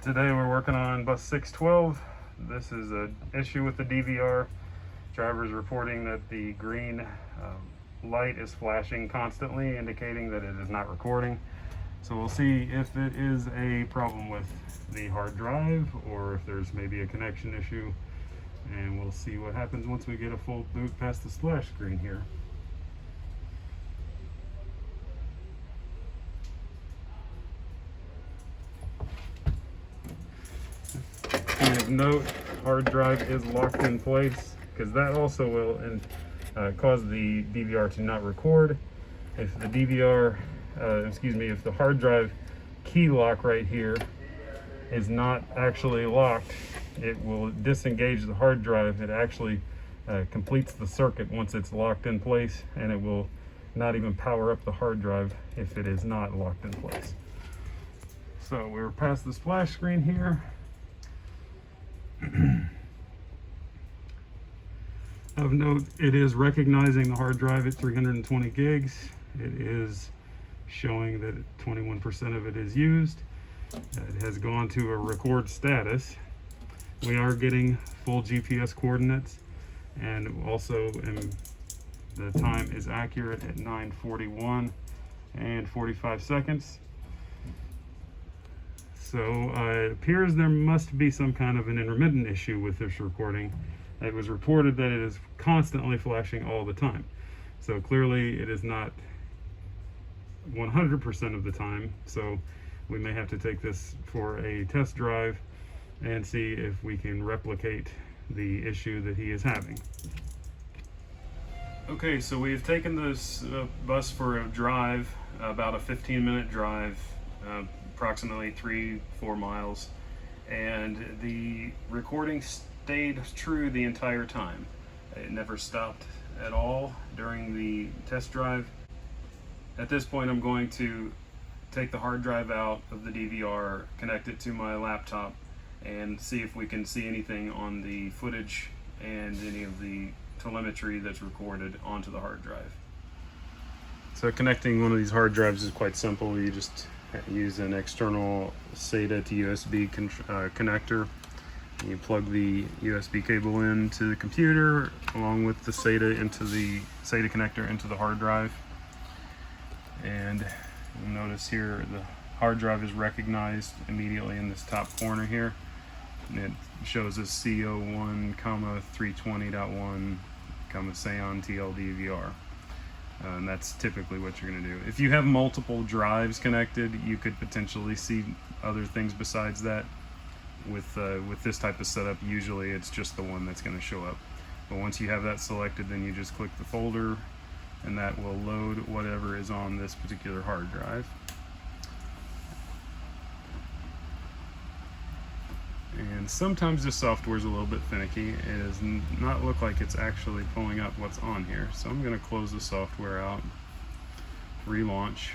Today we're working on bus 612. This is an issue with the DVR. Driver's reporting that the green light is flashing constantly, indicating that it is not recording. So we'll see if it is a problem with the hard drive or if there's maybe a connection issue. And we'll see what happens once we get a full boot past the splash screen here. Point of note, hard drive is locked in place because that also will cause the DVR to not record. If the DVR, if the hard drive key lock right here is not actually locked, it will disengage the hard drive. It actually completes the circuit once it's locked in place, and it will not even power up the hard drive if it is not locked in place. So we're past the splash screen here. Of note, it is recognizing the hard drive at 320 gigs. It is showing that 21% of it is used. It has gone to a record status. We are getting full GPS coordinates, and also the time is accurate at 9:41 and 45 seconds. So it appears there must be some kind of an intermittent issue with this recording. It was reported that it is constantly flashing all the time. So clearly it is not 100% of the time. So we may have to take this for a test drive and see if we can replicate the issue that he is having. Okay, so we've taken this bus for a drive, about a 15-minute drive, approximately 3-4 miles, and the recording stayed true the entire time. It never stopped at all during the test drive. At this point, I'm going to take the hard drive out of the DVR, connect it to my laptop, and see if we can see anything on the footage and any of the telemetry that's recorded onto the hard drive. So connecting one of these hard drives is quite simple. You just use an external SATA to USB connector. You plug the USB cable into the computer along with the SATA connector into the hard drive. And you'll notice here the hard drive is recognized immediately in this top corner here. And it shows us CO1, 320.1, Seon TL DVR. And that's typically what you're going to do. If you have multiple drives connected, you could potentially see other things besides that. With this type of setup, usually it's just the one that's going to show up. But once you have that selected, then you just click the folder, and that will load whatever is on this particular hard drive. And sometimes the software is a little bit finicky. It does not look like it's actually pulling up what's on here. So I'm going to close the software out, relaunch.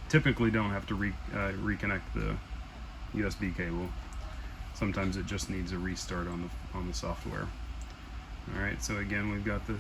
Typically don't have to reconnect the USB cable. Sometimes it just needs a restart on the software. All right, so again, we've got the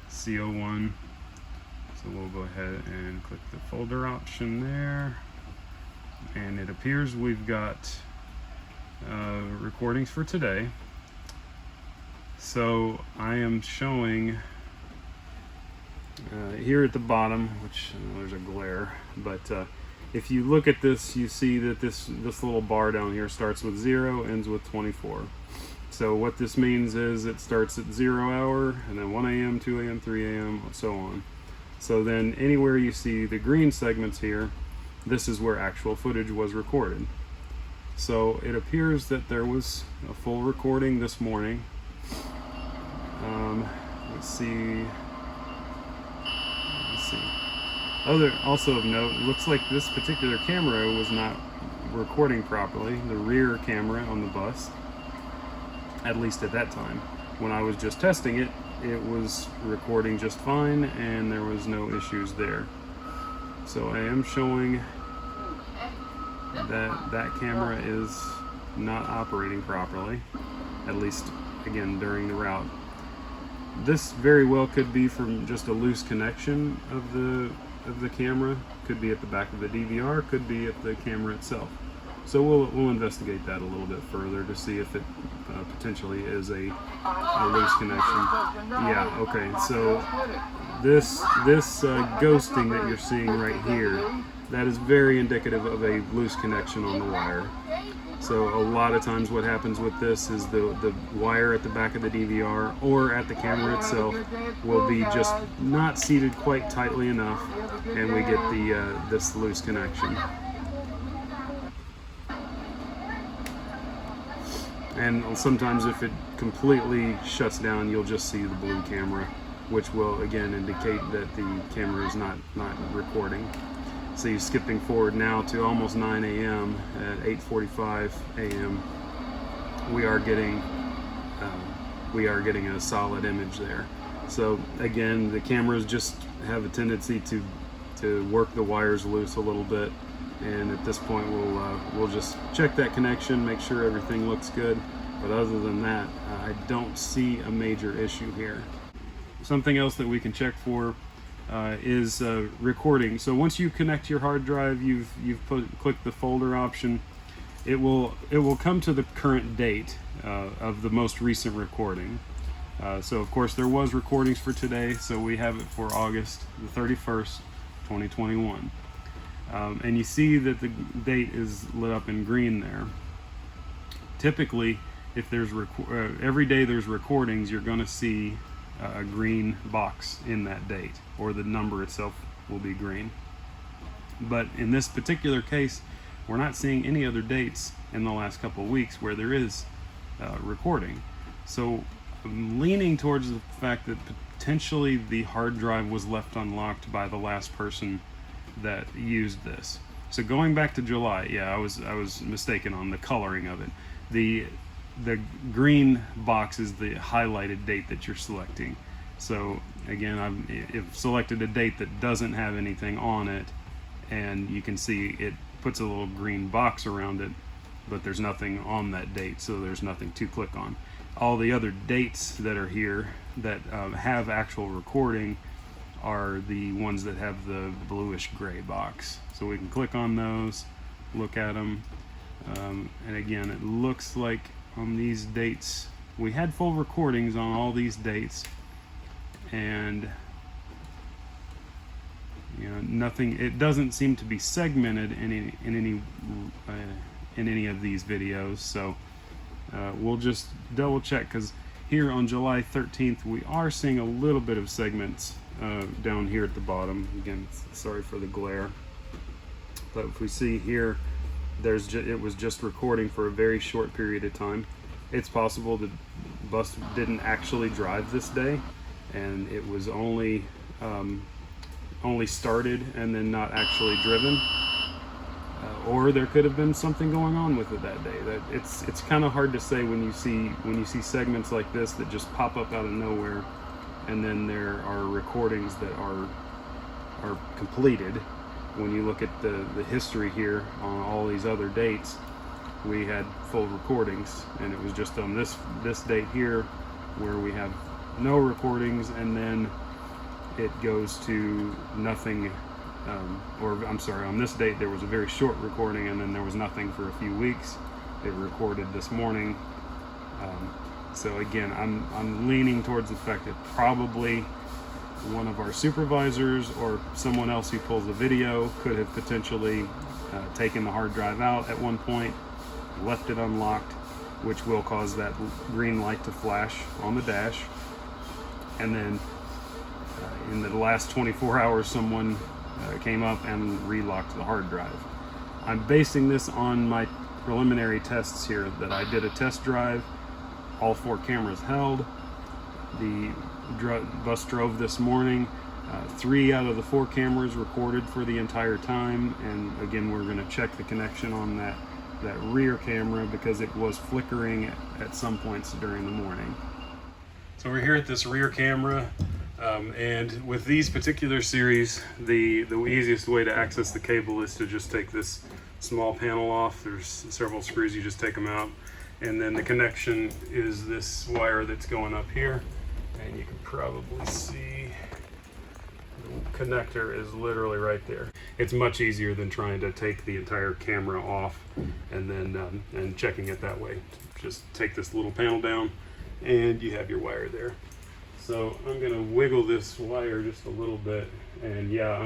CO1. So we'll go ahead and click the folder option there. And it appears we've got recordings for today. So I am showing here at the bottom, which there's a glare, but if you look at this, you see that this little bar down here starts with 0, ends with 24. So what this means is it starts at 0 hour, and then 1 a.m., 2 a.m., 3 a.m., so on. So then anywhere you see the green segments here, this is where actual footage was recorded. So it appears that there was a full recording this morning. Let's see. Also of note, it looks like this particular camera was not recording properly, the rear camera on the bus, at least at that time. When I was just testing it, it was recording just fine and there was no issues there. So I am showing that camera is not operating properly, at least again during the route. This very well could be from just a loose connection of the of the camera, could be at the back of the DVR, could be at the camera itself. So we'll investigate that a little bit further to see if it potentially is a loose connection. Yeah, okay, so this ghosting that you're seeing right here, that is very indicative of a loose connection on the wire. So a lot of times what happens with this is the wire at the back of the DVR or at the camera itself will be just not seated quite tightly enough, and we get this loose connection. And sometimes if it completely shuts down, you'll just see the blue camera, which will again indicate that the camera is not recording. So you're skipping forward now to almost 9 a.m. At 8:45 a.m. we are getting a solid image there. So again, the cameras just have a tendency to work the wires loose a little bit, and at this point we'll just check that connection, make sure everything looks good. But other than that, I don't see a major issue here. Something else that we can check for is recording. So once you connect your hard drive, you've clicked the folder option, it will come to the current date of the most recent recording. So of course there was recordings for today, so we have it for August the 31st, 2021. And you see that the date is lit up in green there. Typically, if there's every day there's recordings, you're going to see a green box in that date, or the number itself will be green. But in this particular case, we're not seeing any other dates in the last couple of weeks where there is recording. So I'm leaning towards the fact that potentially the hard drive was left unlocked by the last person that used this. So going back to July, yeah, I was mistaken on the coloring of it. The green box is the highlighted date that you're selecting. So again, I've selected a date that doesn't have anything on it, and you can see it puts a little green box around it, but there's nothing on that date, so there's nothing to click on. All the other dates that are here that have actual recording are the ones that have the bluish gray box. So we can click on those, look at them, and again, it looks like on these dates we had full recordings on all these dates, and you know, nothing, it doesn't seem to be segmented in any of these videos. So we'll just double check, because here on July 13th we are seeing a little bit of segments down here at the bottom. Again, sorry for the glare, but if we see here, it was just recording for a very short period of time. It's possible the bus didn't actually drive this day, and it was only started and then not actually driven, or there could have been something going on with it that day. That it's kind of hard to say when you see segments like this that just pop up out of nowhere, and then there are recordings that are completed. When you look at the history here on all these other dates, we had full recordings, and it was just on this date here where we have no recordings, and then it goes to nothing, or I'm sorry, on this date there was a very short recording, and then there was nothing for a few weeks. It recorded this morning. So again, I'm leaning towards the fact that probably one of our supervisors or someone else who pulls the video could have potentially taken the hard drive out at one point, left it unlocked, which will cause that green light to flash on the dash, and then in the last 24 hours someone came up and relocked the hard drive. I'm basing this on my preliminary tests here that I did a test drive. All 4 cameras held. The bus drove this morning. 3 out of the 4 cameras recorded for the entire time, and again, we're going to check the connection on that rear camera because it was flickering at some points during the morning. So we're here at this rear camera, and with these particular series, the easiest way to access the cable is to just take this small panel off. There's several screws, you just take them out, and then the connection is this wire that's going up here, and you can probably see, connector is literally right there. It's much easier than trying to take the entire camera off and then and checking it that way. Just take this little panel down and you have your wire there. So I'm gonna wiggle this wire just a little bit, and yeah,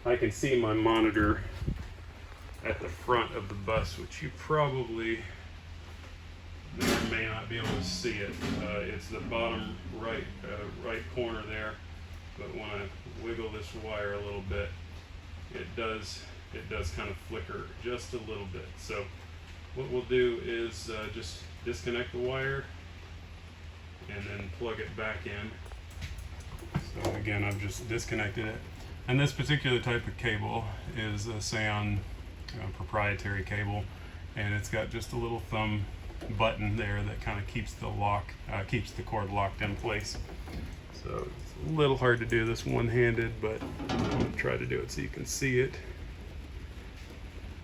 I can see my monitor at the front of the bus, which you probably may not be able to see it. It's the bottom right corner there, but when I wiggle this wire a little bit, it does kind of flicker just a little bit. So what we'll do is just disconnect the wire and then plug it back in. So again, I've just disconnected it. And this particular type of cable is a Seon proprietary cable, and it's got just a little thumb button there that kind of keeps the cord locked in place. So it's a little hard to do this one-handed, but I'm going to try to do it so you can see it.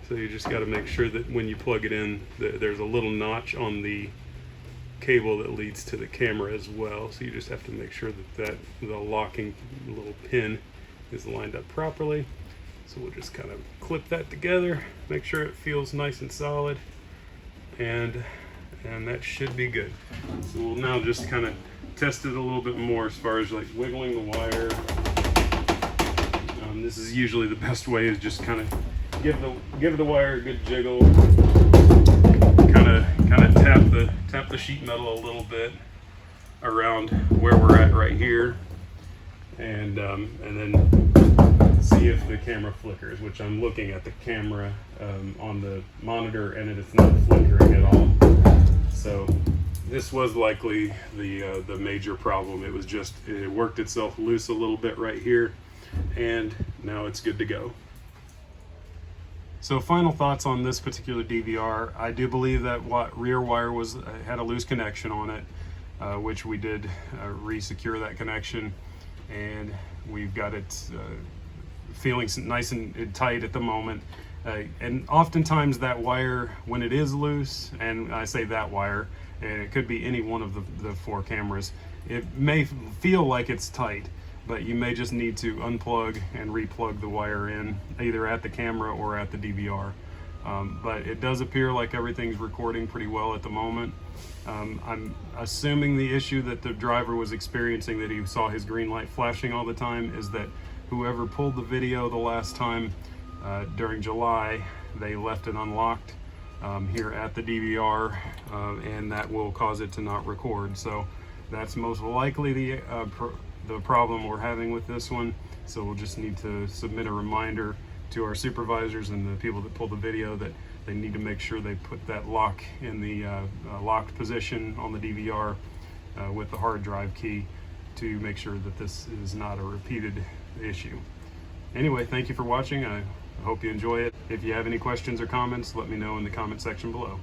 So you just got to make sure that when you plug it in, there's a little notch on the cable that leads to the camera as well. So you just have to make sure that the locking little pin is lined up properly. So we'll just kind of clip that together, make sure it feels nice and solid, and that should be good. So we'll now just kind of test it a little bit more as far as like wiggling the wire. This is usually the best way, is just kind of give the wire a good jiggle, kind of tap the sheet metal a little bit around where we're at right here, and then see if the camera flickers, which I'm looking at the camera on the monitor, and it is not flickering at all. So this was likely the major problem. It worked itself loose a little bit right here, and now it's good to go. So final thoughts on this particular DVR. I do believe that rear wire had a loose connection on it, which we did re-secure that connection, and we've got it feeling nice and tight at the moment. And oftentimes that wire, when it is loose, and I say that wire, and it could be any one of the 4 cameras, it may feel like it's tight, but you may just need to unplug and replug the wire in, either at the camera or at the DVR. But it does appear like everything's recording pretty well at the moment. I'm assuming the issue that the driver was experiencing, that he saw his green light flashing all the time, is that whoever pulled the video the last time during July, they left it unlocked here at the DVR, and that will cause it to not record. So that's most likely the problem we're having with this one. So we'll just need to submit a reminder to our supervisors and the people that pull the video that they need to make sure they put that lock in the locked position on the DVR with the hard drive key, to make sure that this is not a repeated issue. Anyway, thank you for watching. I hope you enjoy it. If you have any questions or comments, let me know in the comment section below.